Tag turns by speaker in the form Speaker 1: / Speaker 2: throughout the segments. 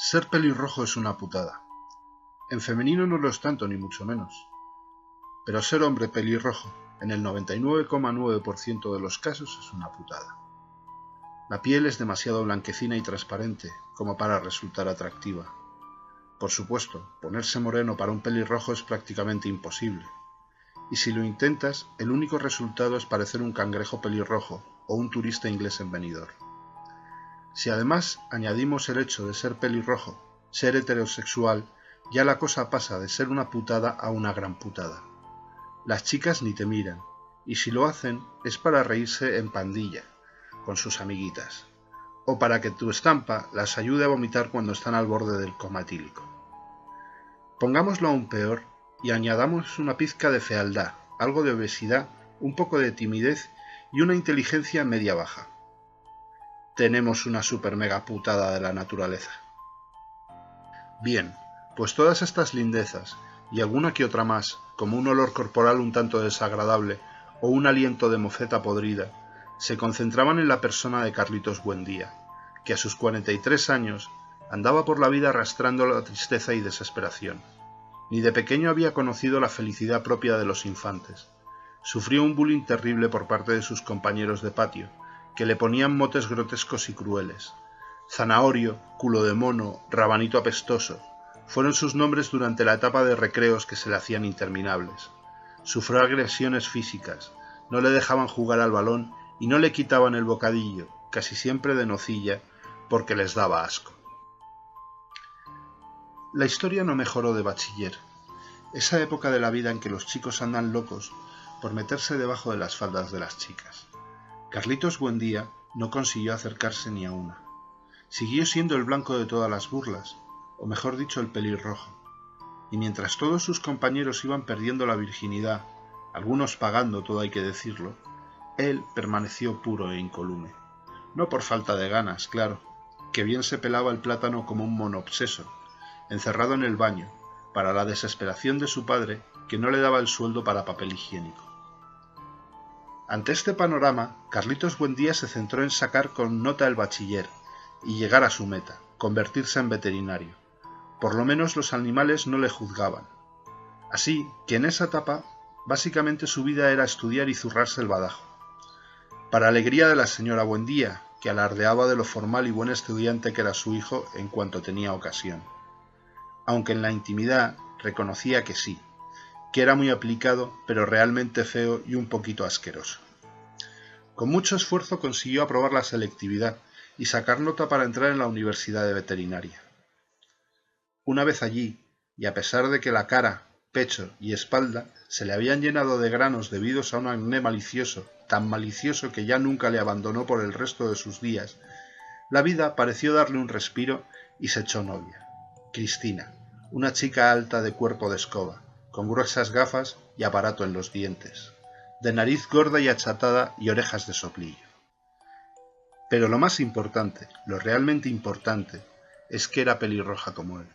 Speaker 1: Ser pelirrojo es una putada. En femenino no lo es tanto, ni mucho menos. Pero ser hombre pelirrojo, en el 99,9% de los casos, es una putada. La piel es demasiado blanquecina y transparente como para resultar atractiva. Por supuesto, ponerse moreno para un pelirrojo es prácticamente imposible. Y si lo intentas, el único resultado es parecer un cangrejo pelirrojo o un turista inglés en Benidorm. Si además añadimos el hecho de ser pelirrojo, ser heterosexual, ya la cosa pasa de ser una putada a una gran putada. Las chicas ni te miran, y si lo hacen es para reírse en pandilla, con sus amiguitas, o para que tu estampa las ayude a vomitar cuando están al borde del coma etílico. Pongámoslo aún peor y añadamos una pizca de fealdad, algo de obesidad, un poco de timidez y una inteligencia media baja. Tenemos una super mega putada de la naturaleza. Bien, pues todas estas lindezas, y alguna que otra más, como un olor corporal un tanto desagradable o un aliento de mofeta podrida, se concentraban en la persona de Carlitos Buendía, que a sus 43 años andaba por la vida arrastrando la tristeza y desesperación. Ni de pequeño había conocido la felicidad propia de los infantes. Sufrió un bullying terrible por parte de sus compañeros de patio, que le ponían motes grotescos y crueles. Zanahorio, culo de mono, rabanito apestoso, fueron sus nombres durante la etapa de recreos que se le hacían interminables. Sufrió agresiones físicas, no le dejaban jugar al balón y no le quitaban el bocadillo, casi siempre de nocilla, porque les daba asco. La historia no mejoró de bachiller, esa época de la vida en que los chicos andan locos por meterse debajo de las faldas de las chicas. Carlitos Buendía no consiguió acercarse ni a una. Siguió siendo el blanco de todas las burlas, o mejor dicho, el pelirrojo. Y mientras todos sus compañeros iban perdiendo la virginidad, algunos pagando, todo hay que decirlo, él permaneció puro e incolume. No por falta de ganas, claro, que bien se pelaba el plátano como un mono obseso, encerrado en el baño, para la desesperación de su padre, que no le daba el sueldo para papel higiénico. Ante este panorama, Carlitos Buendía se centró en sacar con nota el bachiller y llegar a su meta, convertirse en veterinario. Por lo menos los animales no le juzgaban. Así que en esa etapa, básicamente su vida era estudiar y zurrarse el badajo. Para alegría de la señora Buendía, que alardeaba de lo formal y buen estudiante que era su hijo en cuanto tenía ocasión. Aunque en la intimidad reconocía que sí, que era muy aplicado, pero realmente feo y un poquito asqueroso. Con mucho esfuerzo consiguió aprobar la selectividad y sacar nota para entrar en la Universidad de Veterinaria. Una vez allí, y a pesar de que la cara, pecho y espalda se le habían llenado de granos debidos a un acné malicioso, tan malicioso que ya nunca le abandonó por el resto de sus días, la vida pareció darle un respiro y se echó novia. Cristina, una chica alta de cuerpo de escoba, con gruesas gafas y aparato en los dientes, de nariz gorda y achatada y orejas de soplillo. Pero lo más importante, lo realmente importante, es que era pelirroja como él.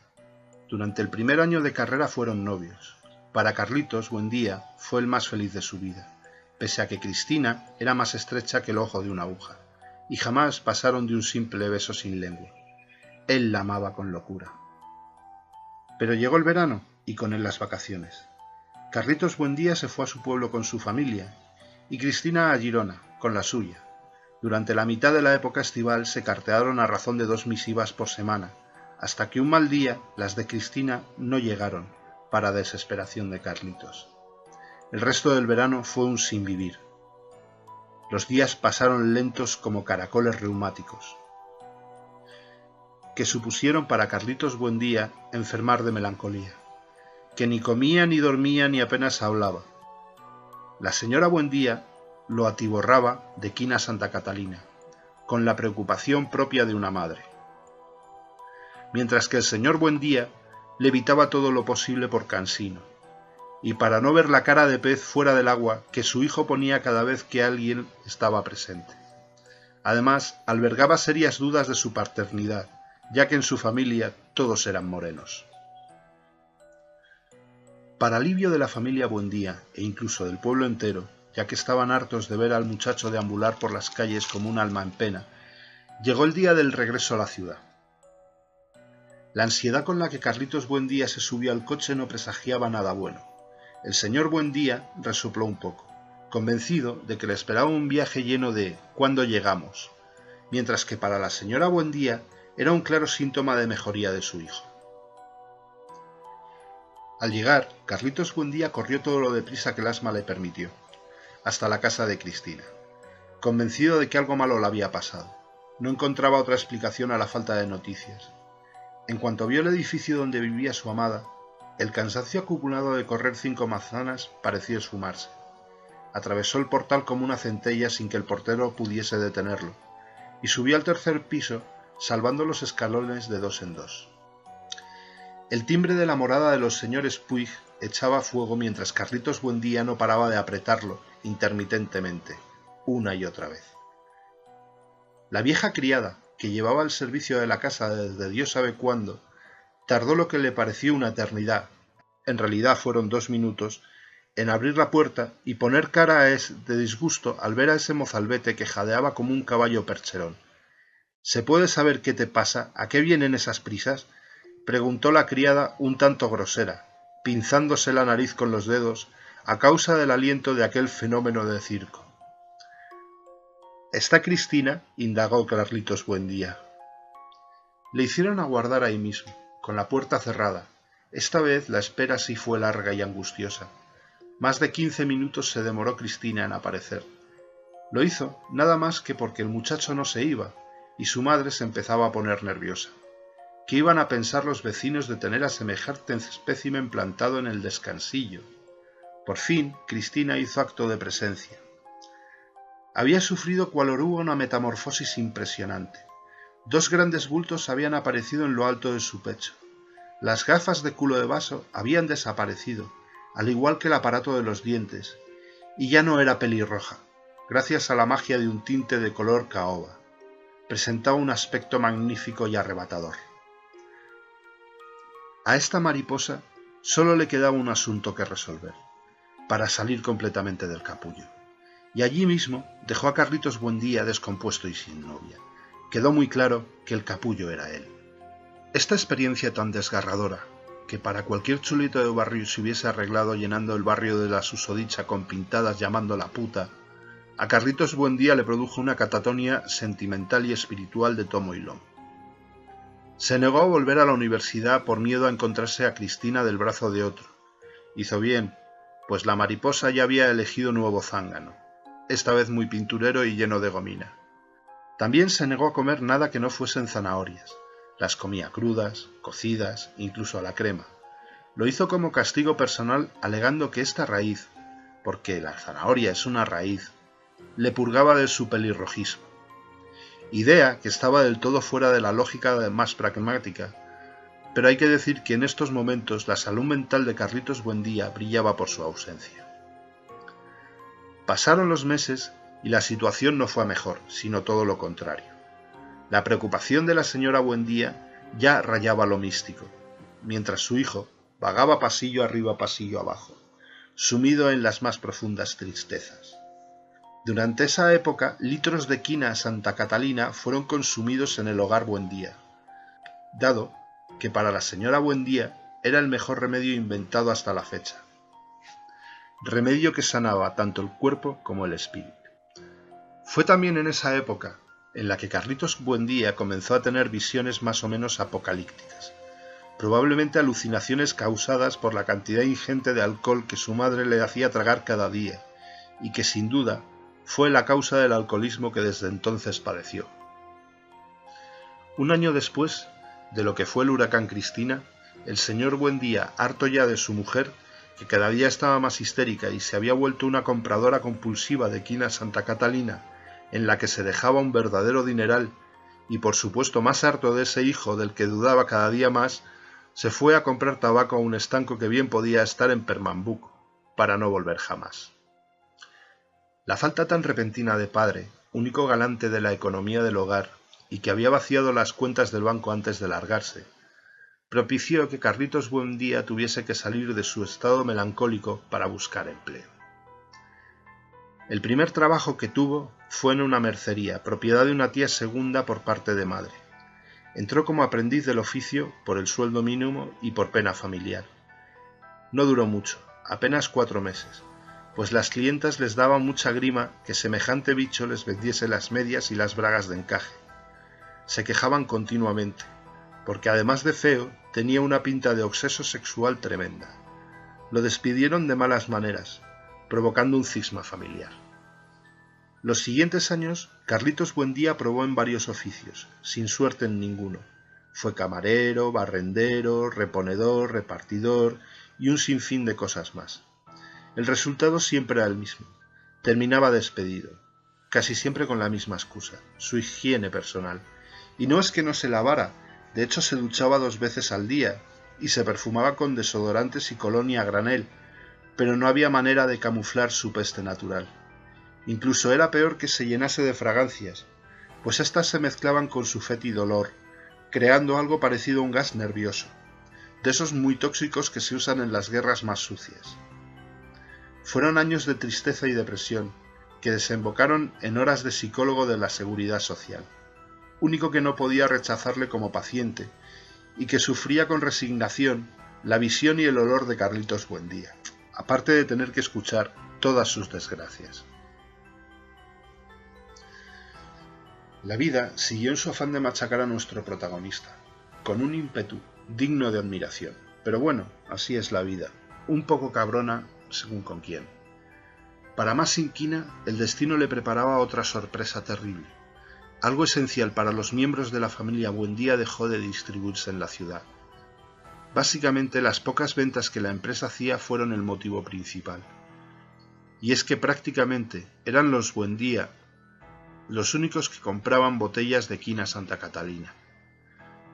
Speaker 1: Durante el primer año de carrera fueron novios. Para Carlitos Buendía fue el más feliz de su vida, pese a que Cristina era más estrecha que el ojo de una aguja, y jamás pasaron de un simple beso sin lengua. Él la amaba con locura. Pero llegó el verano y con él las vacaciones. Carlitos Buendía se fue a su pueblo con su familia y Cristina a Girona, con la suya. Durante la mitad de la época estival se cartearon a razón de 2 misivas por semana, hasta que un mal día las de Cristina no llegaron, para desesperación de Carlitos. El resto del verano fue un sinvivir. Los días pasaron lentos como caracoles reumáticos, que supusieron para Carlitos Buendía enfermar de melancolía, que ni comía ni dormía ni apenas hablaba. La señora Buendía lo atiborraba de quina Santa Catalina, con la preocupación propia de una madre. Mientras que el señor Buendía le evitaba todo lo posible por cansino, y para no ver la cara de pez fuera del agua que su hijo ponía cada vez que alguien estaba presente. Además, albergaba serias dudas de su paternidad, ya que en su familia todos eran morenos. Para alivio de la familia Buendía, e incluso del pueblo entero, ya que estaban hartos de ver al muchacho deambular por las calles como un alma en pena, llegó el día del regreso a la ciudad. La ansiedad con la que Carlitos Buendía se subió al coche no presagiaba nada bueno. El señor Buendía resopló un poco, convencido de que le esperaba un viaje lleno de «¿cuándo llegamos?», mientras que para la señora Buendía era un claro síntoma de mejoría de su hijo. Al llegar, Carlitos Buendía corrió todo lo deprisa que el asma le permitió, hasta la casa de Cristina, convencido de que algo malo le había pasado. No encontraba otra explicación a la falta de noticias. En cuanto vio el edificio donde vivía su amada, el cansancio acumulado de correr 5 manzanas pareció esfumarse. Atravesó el portal como una centella sin que el portero pudiese detenerlo, y subió al 3er piso, salvando los escalones de 2 en 2. El timbre de la morada de los señores Puig echaba fuego mientras Carlitos Buendía no paraba de apretarlo intermitentemente, una y otra vez. La vieja criada, que llevaba el servicio de la casa desde Dios sabe cuándo, tardó lo que le pareció una eternidad, en realidad fueron 2 minutos, en abrir la puerta y poner cara de disgusto al ver a ese mozalbete que jadeaba como un caballo percherón. —¿Se puede saber qué te pasa? ¿A qué vienen esas prisas? —preguntó la criada un tanto grosera, pinzándose la nariz con los dedos a causa del aliento de aquel fenómeno de circo. —¿Está Cristina? —indagó Carlitos Buendía. Le hicieron aguardar ahí mismo, con la puerta cerrada. Esta vez la espera sí fue larga y angustiosa. Más de 15 minutos se demoró Cristina en aparecer. Lo hizo nada más que porque el muchacho no se iba, y su madre se empezaba a poner nerviosa. ¿Qué iban a pensar los vecinos de tener a semejante espécimen plantado en el descansillo? Por fin, Cristina hizo acto de presencia. Había sufrido cual oruga una metamorfosis impresionante. 2 grandes bultos habían aparecido en lo alto de su pecho. Las gafas de culo de vaso habían desaparecido, al igual que el aparato de los dientes, y ya no era pelirroja, gracias a la magia de un tinte de color caoba. Presentaba un aspecto magnífico y arrebatador. A esta mariposa solo le quedaba un asunto que resolver, para salir completamente del capullo. Y allí mismo dejó a Carlitos Buendía descompuesto y sin novia. Quedó muy claro que el capullo era él. Esta experiencia tan desgarradora, que para cualquier chulito de barrio se hubiese arreglado llenando el barrio de la susodicha con pintadas llamándola puta, a Carlitos Buendía le produjo una catatonia sentimental y espiritual de tomo y lomo. Se negó a volver a la universidad por miedo a encontrarse a Cristina del brazo de otro. Hizo bien, pues la mariposa ya había elegido nuevo zángano, esta vez muy pinturero y lleno de gomina. También se negó a comer nada que no fuesen zanahorias. Las comía crudas, cocidas, incluso a la crema. Lo hizo como castigo personal, alegando que esta raíz, porque la zanahoria es una raíz, le purgaba de su pelirrojismo. Idea que estaba del todo fuera de la lógica más pragmática, pero hay que decir que en estos momentos la salud mental de Carlitos Buendía brillaba por su ausencia. Pasaron los meses y la situación no fue a mejor, sino todo lo contrario. La preocupación de la señora Buendía ya rayaba lo místico, mientras su hijo vagaba pasillo arriba pasillo abajo, sumido en las más profundas tristezas. Durante esa época, litros de quina Santa Catalina fueron consumidos en el hogar Buendía, dado que para la señora Buendía era el mejor remedio inventado hasta la fecha. Remedio que sanaba tanto el cuerpo como el espíritu. Fue también en esa época en la que Carlitos Buendía comenzó a tener visiones más o menos apocalípticas, probablemente alucinaciones causadas por la cantidad ingente de alcohol que su madre le hacía tragar cada día, y que sin duda fue la causa del alcoholismo que desde entonces padeció. Un año después de lo que fue el huracán Cristina, el señor Buendía, harto ya de su mujer, que cada día estaba más histérica y se había vuelto una compradora compulsiva de quina Santa Catalina, en la que se dejaba un verdadero dineral, y por supuesto más harto de ese hijo del que dudaba cada día más, se fue a comprar tabaco a un estanco que bien podía estar en Pernambuco, para no volver jamás. La falta tan repentina de padre, único galante de la economía del hogar, y que había vaciado las cuentas del banco antes de largarse, propició que Carlitos Buendía tuviese que salir de su estado melancólico para buscar empleo. El primer trabajo que tuvo fue en una mercería, propiedad de una tía segunda por parte de madre. Entró como aprendiz del oficio por el sueldo mínimo y por pena familiar. No duró mucho, apenas 4 meses, pues las clientas les daba mucha grima que semejante bicho les vendiese las medias y las bragas de encaje. Se quejaban continuamente, porque además de feo, tenía una pinta de obseso sexual tremenda. Lo despidieron de malas maneras, provocando un cisma familiar. Los siguientes años, Carlitos Buendía probó en varios oficios, sin suerte en ninguno. Fue camarero, barrendero, reponedor, repartidor y un sinfín de cosas más. El resultado siempre era el mismo. Terminaba despedido, casi siempre con la misma excusa, su higiene personal. Y no es que no se lavara, de hecho se duchaba 2 veces al día y se perfumaba con desodorantes y colonia a granel, pero no había manera de camuflar su peste natural. Incluso era peor que se llenase de fragancias, pues éstas se mezclaban con su fétido olor, creando algo parecido a un gas nervioso, de esos muy tóxicos que se usan en las guerras más sucias. Fueron años de tristeza y depresión, que desembocaron en horas de psicólogo de la Seguridad Social, único que no podía rechazarle como paciente, y que sufría con resignación la visión y el olor de Carlitos Buendía, aparte de tener que escuchar todas sus desgracias. La vida siguió en su afán de machacar a nuestro protagonista, con un ímpetu digno de admiración. Pero bueno, así es la vida, un poco cabrona según con quién. Para más inquina, el destino le preparaba otra sorpresa terrible. Algo esencial para los miembros de la familia Buendía dejó de distribuirse en la ciudad. Básicamente, las pocas ventas que la empresa hacía fueron el motivo principal. Y es que prácticamente eran los Buendía los únicos que compraban botellas de quina Santa Catalina.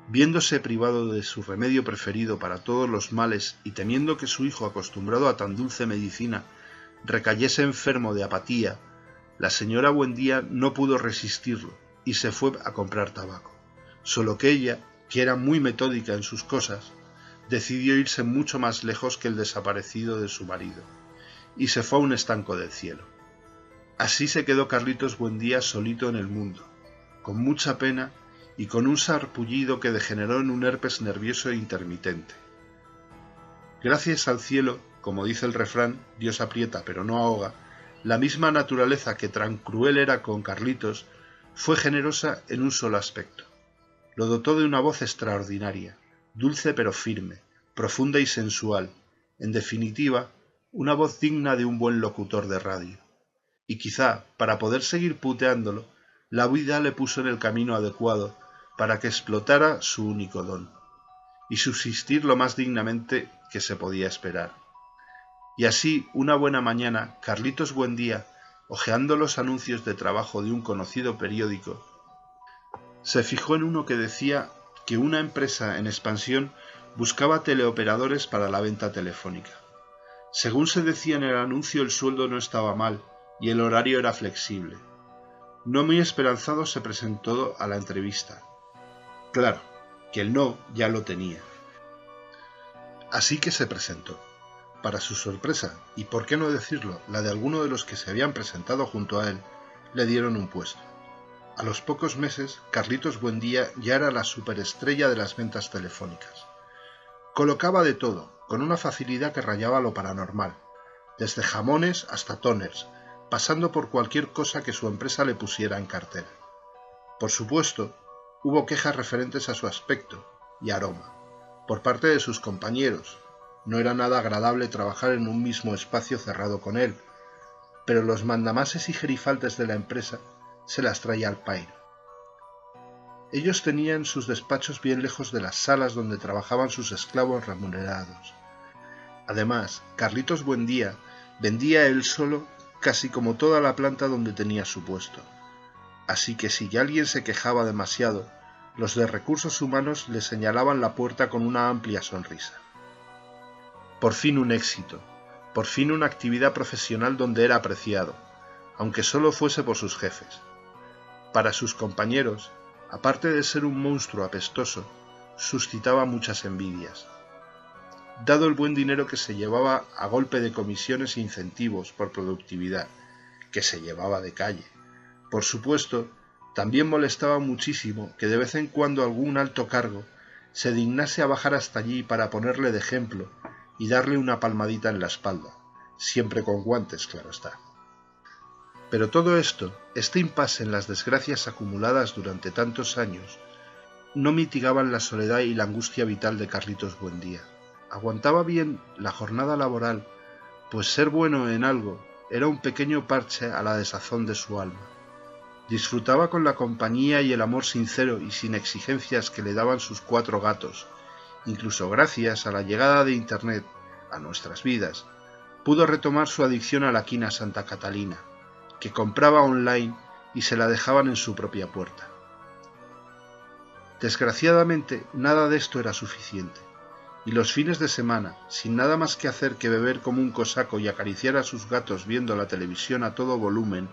Speaker 1: Viéndose privado de su remedio preferido para todos los males y temiendo que su hijo, acostumbrado a tan dulce medicina, recayese enfermo de apatía, la señora Buendía no pudo resistirlo y se fue a comprar tabaco. Solo que ella, que era muy metódica en sus cosas, decidió irse mucho más lejos que el desaparecido de su marido, y se fue a un estanco del cielo. Así se quedó Carlitos Buendía solito en el mundo, con mucha pena y con un sarpullido que degeneró en un herpes nervioso e intermitente. Gracias al cielo, como dice el refrán, Dios aprieta pero no ahoga, la misma naturaleza que tan cruel era con Carlitos fue generosa en un solo aspecto. Lo dotó de una voz extraordinaria, dulce pero firme, profunda y sensual, en definitiva, una voz digna de un buen locutor de radio. Y quizá, para poder seguir puteándolo, la vida le puso en el camino adecuado para que explotara su único don, y subsistir lo más dignamente que se podía esperar. Y así, una buena mañana, Carlitos Buendía, hojeando los anuncios de trabajo de un conocido periódico, se fijó en uno que decía que una empresa en expansión buscaba teleoperadores para la venta telefónica. Según se decía en el anuncio, el sueldo no estaba mal, y el horario era flexible. No muy esperanzado se presentó a la entrevista. Claro, que el no ya lo tenía. Así que se presentó. Para su sorpresa, y por qué no decirlo, la de alguno de los que se habían presentado junto a él, le dieron un puesto. A los pocos meses, Carlitos Buendía ya era la superestrella de las ventas telefónicas. Colocaba de todo, con una facilidad que rayaba lo paranormal, desde jamones hasta toners, pasando por cualquier cosa que su empresa le pusiera en cartera. Por supuesto, hubo quejas referentes a su aspecto y aroma, por parte de sus compañeros. No era nada agradable trabajar en un mismo espacio cerrado con él, pero los mandamases y gerifaltes de la empresa se las traía al pairo. Ellos tenían sus despachos bien lejos de las salas donde trabajaban sus esclavos remunerados. Además, Carlitos Buendía vendía él solo casi como toda la planta donde tenía su puesto. Así que si alguien se quejaba demasiado, los de recursos humanos le señalaban la puerta con una amplia sonrisa. Por fin un éxito, por fin una actividad profesional donde era apreciado, aunque solo fuese por sus jefes. Para sus compañeros, aparte de ser un monstruo apestoso, suscitaba muchas envidias. Dado el buen dinero que se llevaba a golpe de comisiones e incentivos por productividad, que se llevaba de calle. Por supuesto, También molestaba muchísimo que de vez en cuando algún alto cargo se dignase a bajar hasta allí para ponerle de ejemplo y darle una palmadita en la espalda, siempre con guantes, claro está. Pero todo esto, este impasse en las desgracias acumuladas durante tantos años, no mitigaban la soledad y la angustia vital de Carlitos Buendía. Aguantaba bien la jornada laboral, pues ser bueno en algo era un pequeño parche a la desazón de su alma. Disfrutaba con la compañía y el amor sincero y sin exigencias que le daban sus 4 gatos. Incluso gracias a la llegada de Internet a nuestras vidas, pudo retomar su adicción a la quina Santa Catalina, que compraba online y se la dejaban en su propia puerta. Desgraciadamente, nada de esto era suficiente, y los fines de semana, sin nada más que hacer que beber como un cosaco y acariciar a sus gatos viendo la televisión a todo volumen,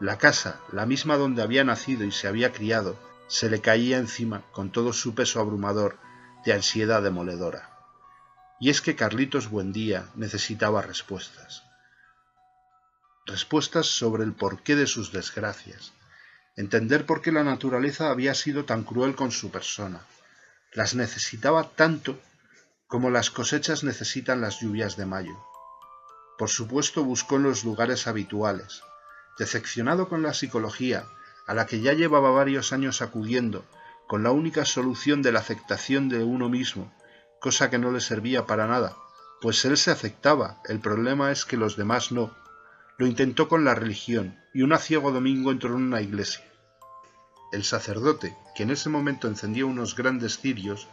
Speaker 1: la casa, la misma donde había nacido y se había criado, se le caía encima con todo su peso abrumador de ansiedad demoledora. Y es que Carlitos Buendía necesitaba respuestas. Respuestas sobre el porqué de sus desgracias. Entender por qué la naturaleza había sido tan cruel con su persona. Las necesitaba tanto como las cosechas necesitan las lluvias de mayo. Por supuesto buscó en los lugares habituales. Decepcionado con la psicología, a la que ya llevaba varios años acudiendo, con la única solución de la aceptación de uno mismo, cosa que no le servía para nada, pues él se aceptaba, el problema es que los demás no. Lo intentó con la religión, y un aciago domingo entró en una iglesia. El sacerdote, que en ese momento encendía unos grandes cirios,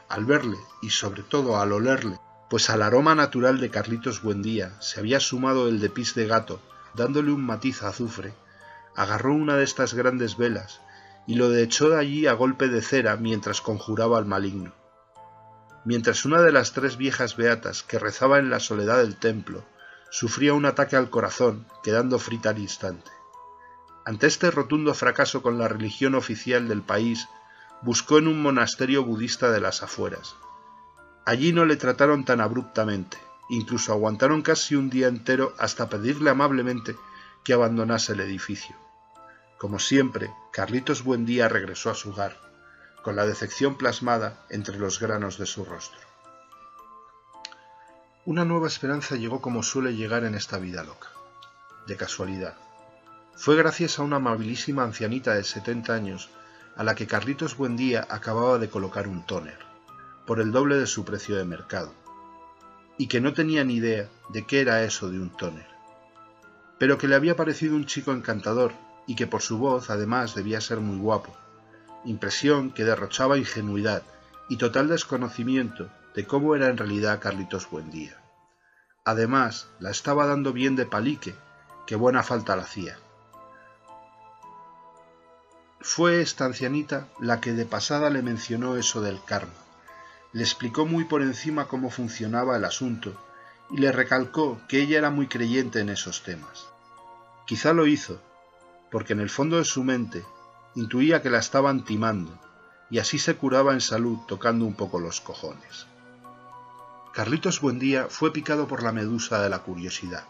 Speaker 1: al verle, y sobre todo al olerle, pues al aroma natural de Carlitos Buendía se había sumado el de pis de gato, dándole un matiz a azufre, agarró una de estas grandes velas y lo echó de allí a golpe de cera mientras conjuraba al maligno. Mientras una de las 3 viejas beatas que rezaba en la soledad del templo sufría un ataque al corazón, quedando frita al instante. Ante este rotundo fracaso con la religión oficial del país, buscó en un monasterio budista de las afueras. Allí no le trataron tan abruptamente, incluso aguantaron casi un día entero hasta pedirle amablemente que abandonase el edificio. Como siempre, Carlitos Buendía regresó a su hogar, con la decepción plasmada entre los granos de su rostro. Una nueva esperanza llegó como suele llegar en esta vida loca, de casualidad. Fue gracias a una amabilísima ancianita de 70 años a la que Carlitos Buendía acababa de colocar un tóner, por el doble de su precio de mercado, y que no tenía ni idea de qué era eso de un tóner, pero que le había parecido un chico encantador y que por su voz además debía ser muy guapo, impresión que derrochaba ingenuidad y total desconocimiento de cómo era en realidad Carlitos Buendía. Además, la estaba dando bien de palique, que buena falta le hacía. Fue esta ancianita la que de pasada le mencionó eso del karma. Le explicó muy por encima cómo funcionaba el asunto y le recalcó que ella era muy creyente en esos temas. Quizá lo hizo, porque en el fondo de su mente intuía que la estaban timando, y así se curaba en salud tocando un poco los cojones. Carlitos Buendía fue picado por la medusa de la curiosidad,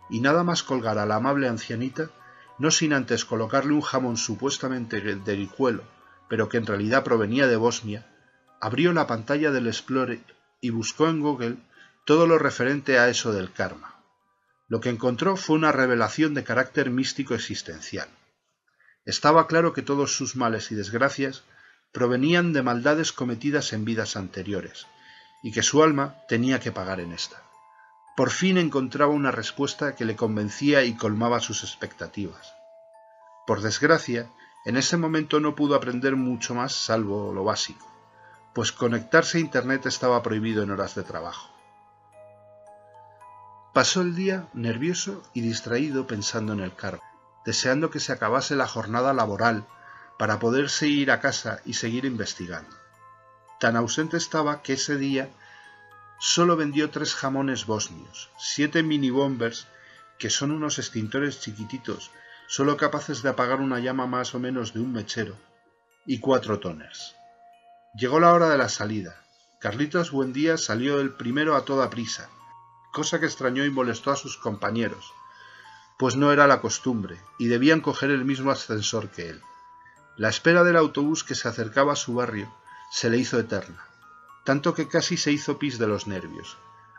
Speaker 1: y nada más colgar a la amable ancianita, no sin antes colocarle un jamón supuestamente de Guijuelo, pero que en realidad provenía de Bosnia, abrió la pantalla del Explorer y buscó en Google todo lo referente a eso del karma. Lo que encontró fue una revelación de carácter místico existencial. Estaba claro que todos sus males y desgracias provenían de maldades cometidas en vidas anteriores, y que su alma tenía que pagar en esta. Por fin encontraba una respuesta que le convencía y colmaba sus expectativas. Por desgracia, en ese momento no pudo aprender mucho más salvo lo básico, pues conectarse a Internet estaba prohibido en horas de trabajo. Pasó el día nervioso y distraído pensando en el karma, deseando que se acabase la jornada laboral para poderse ir a casa y seguir investigando. Tan ausente estaba que ese día solo vendió 3 jamones bosnios, 7 mini bombers, que son unos extintores chiquititos, solo capaces de apagar una llama más o menos de un mechero, y 4 toners. Llegó la hora de la salida. Carlitos Buendía salió el primero a toda prisa, cosa que extrañó y molestó a sus compañeros, pues no era la costumbre, y debían coger el mismo ascensor que él. La espera del autobús que se acercaba a su barrio se le hizo eterna, tanto que casi se hizo pis de los nervios.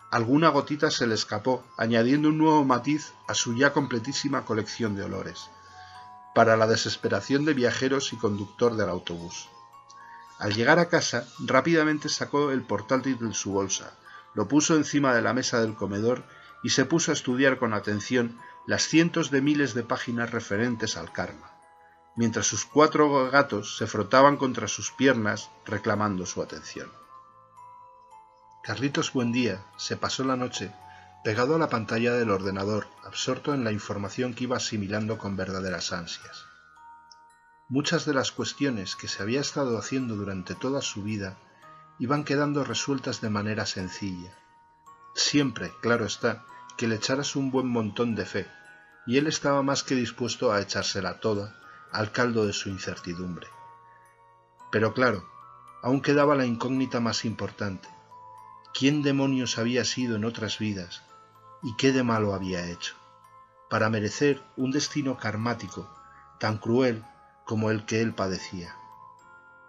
Speaker 1: Alguna gotita se le escapó, añadiendo un nuevo matiz a su ya completísima colección de olores, para la desesperación de viajeros y conductor del autobús. Al llegar a casa, rápidamente sacó el portátil de su bolsa, lo puso encima de la mesa del comedor y se puso a estudiar con atención las cientos de miles de páginas referentes al karma, mientras sus 4 gatos se frotaban contra sus piernas reclamando su atención. Carlitos Buendía se pasó la noche pegado a la pantalla del ordenador, absorto en la información que iba asimilando con verdaderas ansias. Muchas de las cuestiones que se había estado haciendo durante toda su vida iban quedando resueltas de manera sencilla. Siempre, claro está, que le echaras un buen montón de fe, y él estaba más que dispuesto a echársela toda al caldo de su incertidumbre. Pero claro, aún quedaba la incógnita más importante. ¿Quién demonios había sido en otras vidas y qué de malo había hecho para merecer un destino karmático tan cruel como el que él padecía?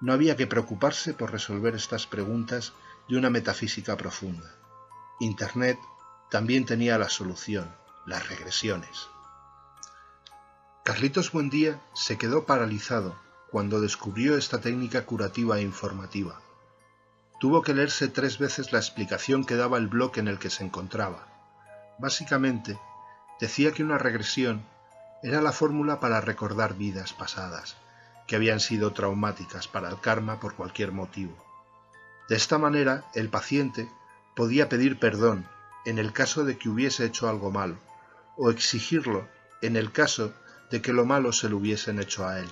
Speaker 1: No había que preocuparse por resolver estas preguntas de una metafísica profunda. Internet también tenía la solución, las regresiones. Carlitos Buendía se quedó paralizado cuando descubrió esta técnica curativa e informativa. Tuvo que leerse 3 veces la explicación que daba el blog en el que se encontraba. Básicamente, decía que una regresión era la fórmula para recordar vidas pasadas, que habían sido traumáticas para el karma por cualquier motivo. De esta manera, el paciente podía pedir perdón en el caso de que hubiese hecho algo malo, o exigirlo en el caso de que lo malo se lo hubiesen hecho a él,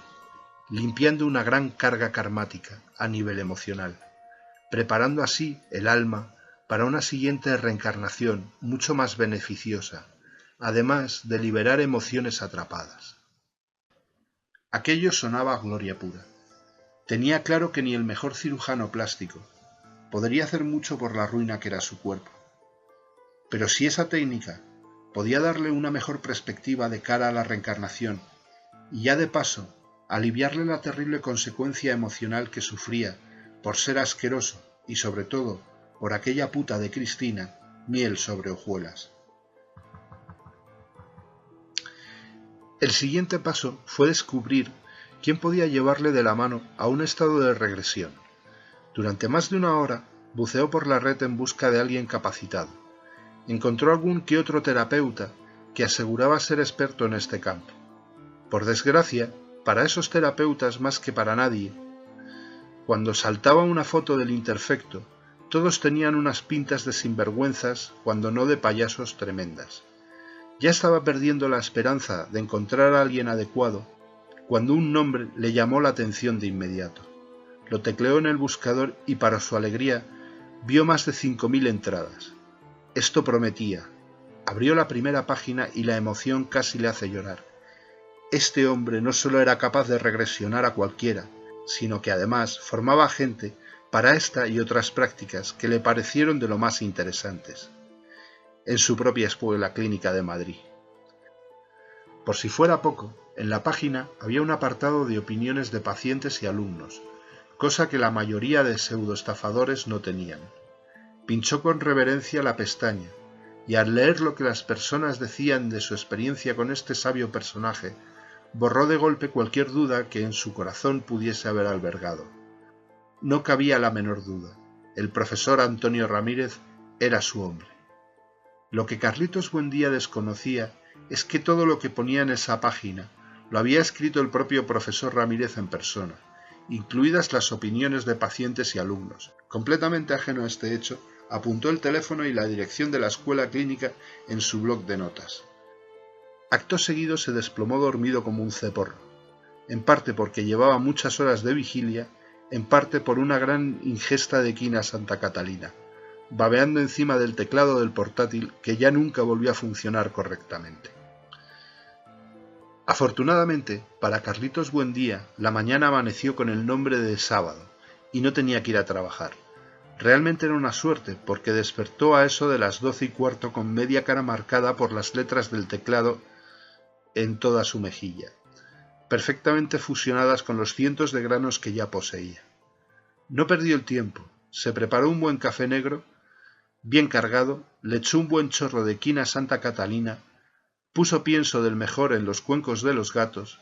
Speaker 1: limpiando una gran carga karmática a nivel emocional, preparando así el alma para una siguiente reencarnación mucho más beneficiosa, además de liberar emociones atrapadas. Aquello sonaba a gloria pura. Tenía claro que ni el mejor cirujano plástico podría hacer mucho por la ruina que era su cuerpo. Pero si esa técnica podía darle una mejor perspectiva de cara a la reencarnación y ya de paso aliviarle la terrible consecuencia emocional que sufría por ser asqueroso y sobre todo por aquella puta de Cristina, miel sobre hojuelas. El siguiente paso fue descubrir quién podía llevarle de la mano a un estado de regresión. Durante más de una hora buceó por la red en busca de alguien capacitado. Encontró algún que otro terapeuta que aseguraba ser experto en este campo. Por desgracia, para esos terapeutas más que para nadie, cuando saltaba una foto del imperfecto, todos tenían unas pintas de sinvergüenzas, cuando no de payasos tremendas. Ya estaba perdiendo la esperanza de encontrar a alguien adecuado, cuando un nombre le llamó la atención de inmediato. Lo tecleó en el buscador y para su alegría vio más de 5.000 entradas. Esto prometía. Abrió la primera página y la emoción casi le hace llorar. Este hombre no solo era capaz de regresionar a cualquiera, sino que además formaba gente para esta y otras prácticas que le parecieron de lo más interesantes, en su propia escuela clínica de Madrid. Por si fuera poco, en la página había un apartado de opiniones de pacientes y alumnos, cosa que la mayoría de pseudoestafadores no tenían. Pinchó con reverencia la pestaña, y al leer lo que las personas decían de su experiencia con este sabio personaje, borró de golpe cualquier duda que en su corazón pudiese haber albergado. No cabía la menor duda, el profesor Antonio Ramírez era su hombre. Lo que Carlitos Buendía desconocía es que todo lo que ponía en esa página lo había escrito el propio profesor Ramírez en persona, incluidas las opiniones de pacientes y alumnos. Completamente ajeno a este hecho, apuntó el teléfono y la dirección de la escuela clínica en su bloc de notas. Acto seguido se desplomó dormido como un ceporro, en parte porque llevaba muchas horas de vigilia, en parte por una gran ingesta de quina Santa Catalina, babeando encima del teclado del portátil que ya nunca volvió a funcionar correctamente. Afortunadamente, para Carlitos Buendía, la mañana amaneció con el nombre de sábado, y no tenía que ir a trabajar. Realmente era una suerte, porque despertó a eso de las 12:15 con media cara marcada por las letras del teclado en toda su mejilla. perfectamente fusionadas con los cientos de granos que ya poseía. No perdió el tiempo, se preparó un buen café negro, bien cargado, le echó un buen chorro de quina Santa Catalina, puso pienso del mejor en los cuencos de los gatos,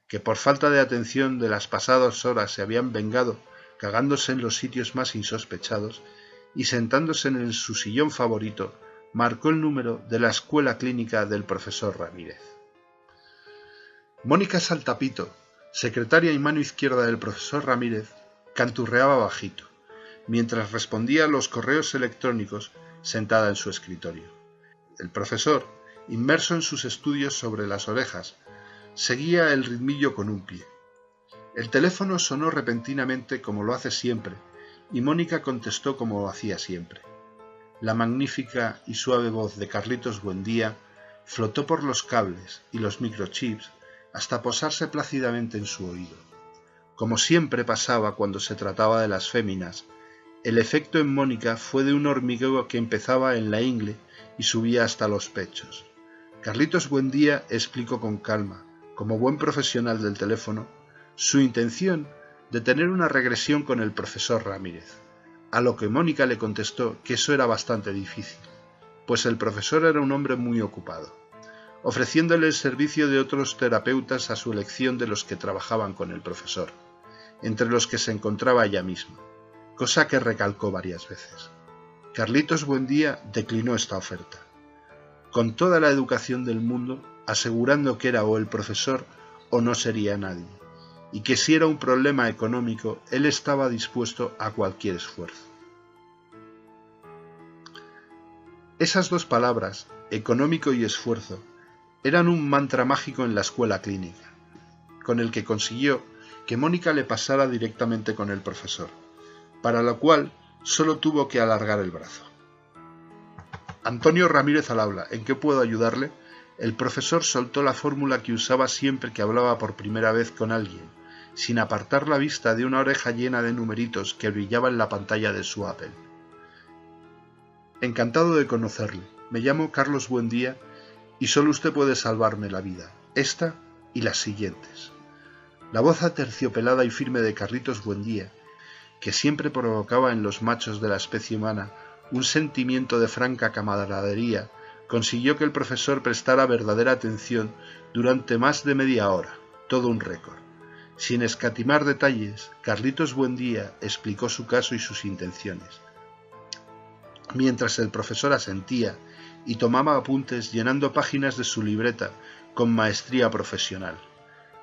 Speaker 1: que por falta de atención de las pasadas horas se habían vengado cagándose en los sitios más insospechados, y sentándose en su sillón favorito, marcó el número de la escuela clínica del profesor Ramírez. Mónica Saltapito, secretaria y mano izquierda del profesor Ramírez, canturreaba bajito, mientras respondía a los correos electrónicos sentada en su escritorio. El profesor, inmerso en sus estudios sobre las orejas, seguía el ritmillo con un pie. El teléfono sonó repentinamente como lo hace siempre, y Mónica contestó como lo hacía siempre. La magnífica y suave voz de Carlitos Buendía flotó por los cables y los microchips hasta posarse plácidamente en su oído. Como siempre pasaba cuando se trataba de las féminas, el efecto en Mónica fue de un hormigueo que empezaba en la ingle y subía hasta los pechos. Carlitos Buendía explicó con calma, como buen profesional del teléfono, su intención de tener una regresión con el profesor Ramírez, a lo que Mónica le contestó que eso era bastante difícil, pues el profesor era un hombre muy ocupado, ofreciéndole el servicio de otros terapeutas a su elección de los que trabajaban con el profesor, entre los que se encontraba ella misma, cosa que recalcó varias veces. Carlitos Buendía declinó esta oferta, con toda la educación del mundo, asegurando que era o el profesor o no sería nadie, y que si era un problema económico, él estaba dispuesto a cualquier esfuerzo. Esas dos palabras, económico y esfuerzo, eran un mantra mágico en la escuela clínica, con el que consiguió que Mónica le pasara directamente con el profesor, para lo cual solo tuvo que alargar el brazo. Antonio Ramírez al habla, ¿en qué puedo ayudarle? El profesor soltó la fórmula que usaba siempre que hablaba por primera vez con alguien, sin apartar la vista de una oreja llena de numeritos que brillaba en la pantalla de su Apple. Encantado de conocerle. Me llamo Carlos Buendía y solo usted puede salvarme la vida, esta y las siguientes. La voz aterciopelada y firme de Carlitos Buendía, que siempre provocaba en los machos de la especie humana un sentimiento de franca camaradería, consiguió que el profesor prestara verdadera atención durante más de media hora, todo un récord. Sin escatimar detalles, Carlitos Buendía explicó su caso y sus intenciones, mientras el profesor asentía y tomaba apuntes llenando páginas de su libreta con maestría profesional.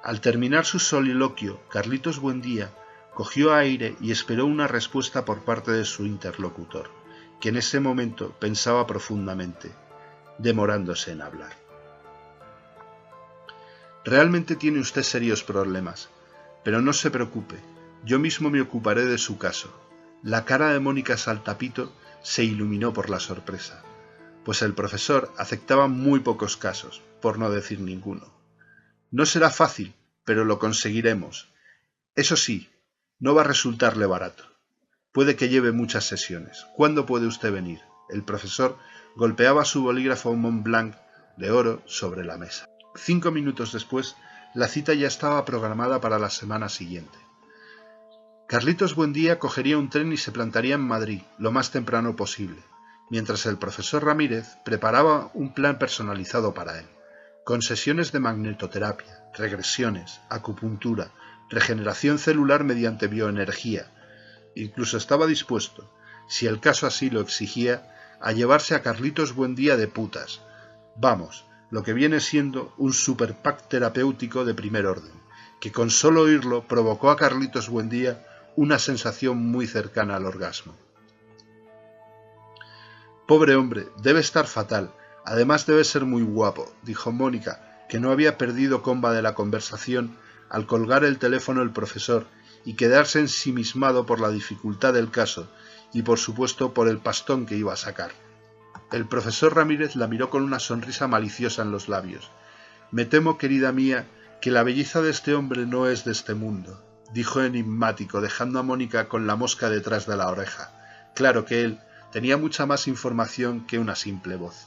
Speaker 1: Al terminar su soliloquio, Carlitos Buendía cogió aire y esperó una respuesta por parte de su interlocutor, que en ese momento pensaba profundamente, demorándose en hablar. Realmente tiene usted serios problemas, pero no se preocupe, yo mismo me ocuparé de su caso. La cara de Mónica Saltapito se iluminó por la sorpresa, pues el profesor aceptaba muy pocos casos, por no decir ninguno. No será fácil, pero lo conseguiremos. Eso sí, no va a resultarle barato. Puede que lleve muchas sesiones. ¿Cuándo puede usted venir? El profesor golpeaba su bolígrafo Montblanc de oro sobre la mesa. 5 minutos después, la cita ya estaba programada para la semana siguiente. Carlitos Buendía cogería un tren y se plantaría en Madrid lo más temprano posible, mientras el profesor Ramírez preparaba un plan personalizado para él, con sesiones de magnetoterapia, regresiones, acupuntura, regeneración celular mediante bioenergía. Incluso estaba dispuesto, si el caso así lo exigía, a llevarse a Carlitos Buendía de putas. Vamos, lo que viene siendo un superpack terapéutico de primer orden, que con solo oírlo provocó a Carlitos Buendía una sensación muy cercana al orgasmo. Pobre hombre, debe estar fatal, además debe ser muy guapo, dijo Mónica, que no había perdido comba de la conversación al colgar el teléfono el profesor y quedarse ensimismado por la dificultad del caso y por supuesto por el pastón que iba a sacar. El profesor Ramírez la miró con una sonrisa maliciosa en los labios. Me temo, querida mía, que la belleza de este hombre no es de este mundo, dijo enigmático, dejando a Mónica con la mosca detrás de la oreja. Claro que él tenía mucha más información que una simple voz.